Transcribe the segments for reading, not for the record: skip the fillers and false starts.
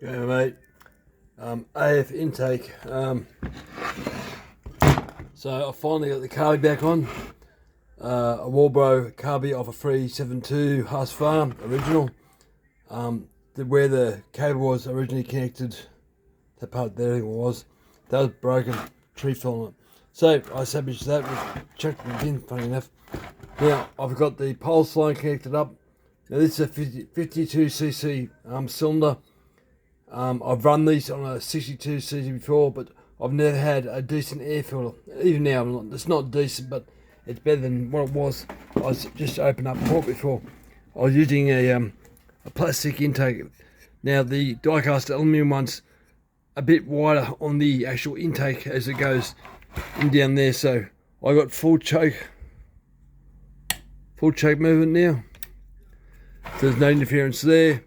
Yeah, mate. AF intake. So I finally got the carby back on. A Walbro carby off a 372 Haas Farm original. Where the cable was originally connected, that part there it was, that was broken. Tree fell on it. So I established that. We checked it again. Funny enough. Now I've got the pulse line connected up. Now this is a 52cc cylinder. I've run these on a 62cc before, but I've never had a decent air filter. Even now, it's not decent, but it's better than what it was. I was just opened up port before. I was using a plastic intake. Now the die-cast aluminium one's a bit wider on the actual intake as it goes in down there. So I got full choke movement now. So there's no interference there.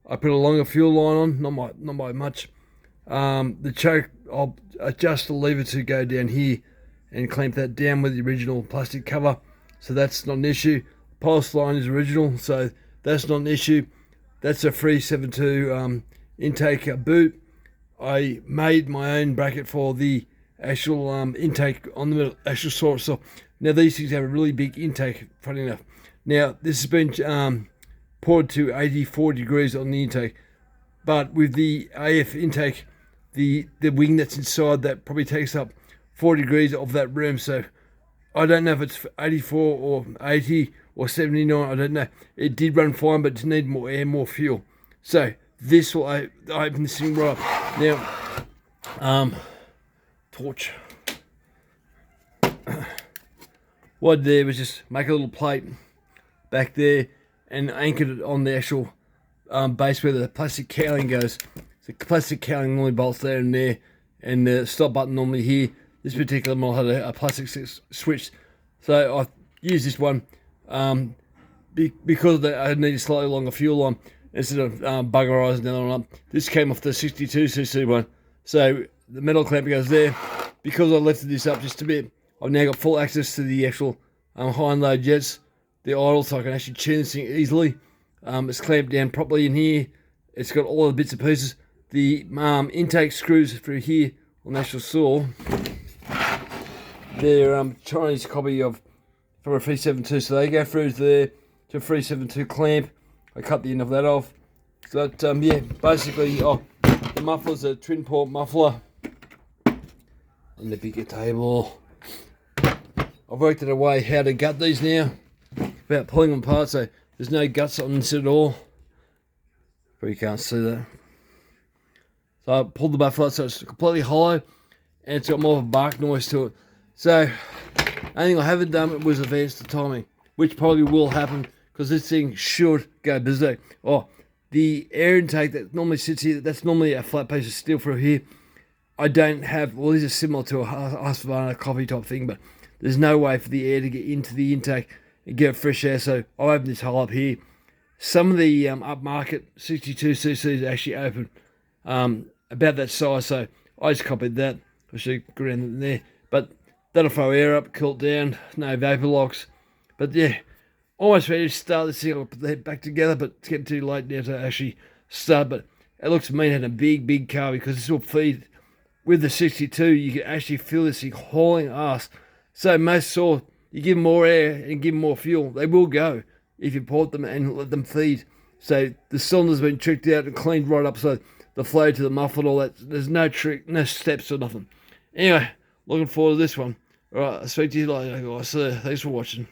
I put a longer fuel line on, not by much. The choke, I'll adjust the lever to go down here and clamp that down with the original plastic cover. So that's not an issue. Pulse line is original, so that's not an issue. That's a 372 intake boot. I made my own bracket for the actual intake on the middle, actual source. So now these things have a really big intake, funny enough. Now this has been poured to 84 degrees on the intake, but with the AF intake, the wing that's inside that probably takes up 4 degrees of that room. So I don't know if it's 84 or 80 or 79, I don't know. It did run fine, but it needed more air, more fuel. So this will open this thing right up. Now, torch. What I did there was just make a little plate back there and anchored it on the actual base where the plastic cowling goes. The plastic cowling normally bolts there and there, and the stop button normally here. This particular model had a plastic switch, so I used this one because I needed a slightly longer fuel line instead of buggerizing the other one up. This came off the 62cc one, so the metal clamp goes there. Because I lifted this up just a bit, I've now got full access to the actual high and low jets, the idle, so I can actually tune this thing easily. It's clamped down properly in here. It's got all the bits and pieces. The intake screws through here on the actual saw. They're Chinese copy of from a 372, so they go through there to a 372 clamp. I cut the end of that off. So that, yeah, basically, the muffler's a twin port muffler. And the bigger table. I've worked out a way how to gut these now without pulling them apart, so there's no guts on this at all. But you can't see that. So I pulled the muffler so it's completely hollow and it's got more of a bark noise to it. So, only thing I haven't done was advance the timing, which probably will happen because this thing should go berserk. Oh, the air intake that normally sits here, that's normally a flat piece of steel through here. I don't have, well, these are similar to a Husqvarna coffee top thing, but there's no way for the air to get into the intake and get fresh air, so I'll open this hole up here. Some of the upmarket 62cc is actually open about that size, so I just copied that. I should go around there, but that'll throw air up, cool it down, no vapor locks. But yeah, almost ready to start this thing. I'll put the head back together, but it's getting too late now to actually start. But it looks to me had a big car because this will feed. With the 62, you can actually feel this thing hauling ass. So most saw, you give them more air and give them more fuel, they will go if you port them and let them feed. So the cylinder's been tricked out and cleaned right up, so the flow to the muffler and all that, there's no trick, no steps or nothing. Anyway, looking forward to this one. Alright, I'll speak to you later, guys. Thanks for watching.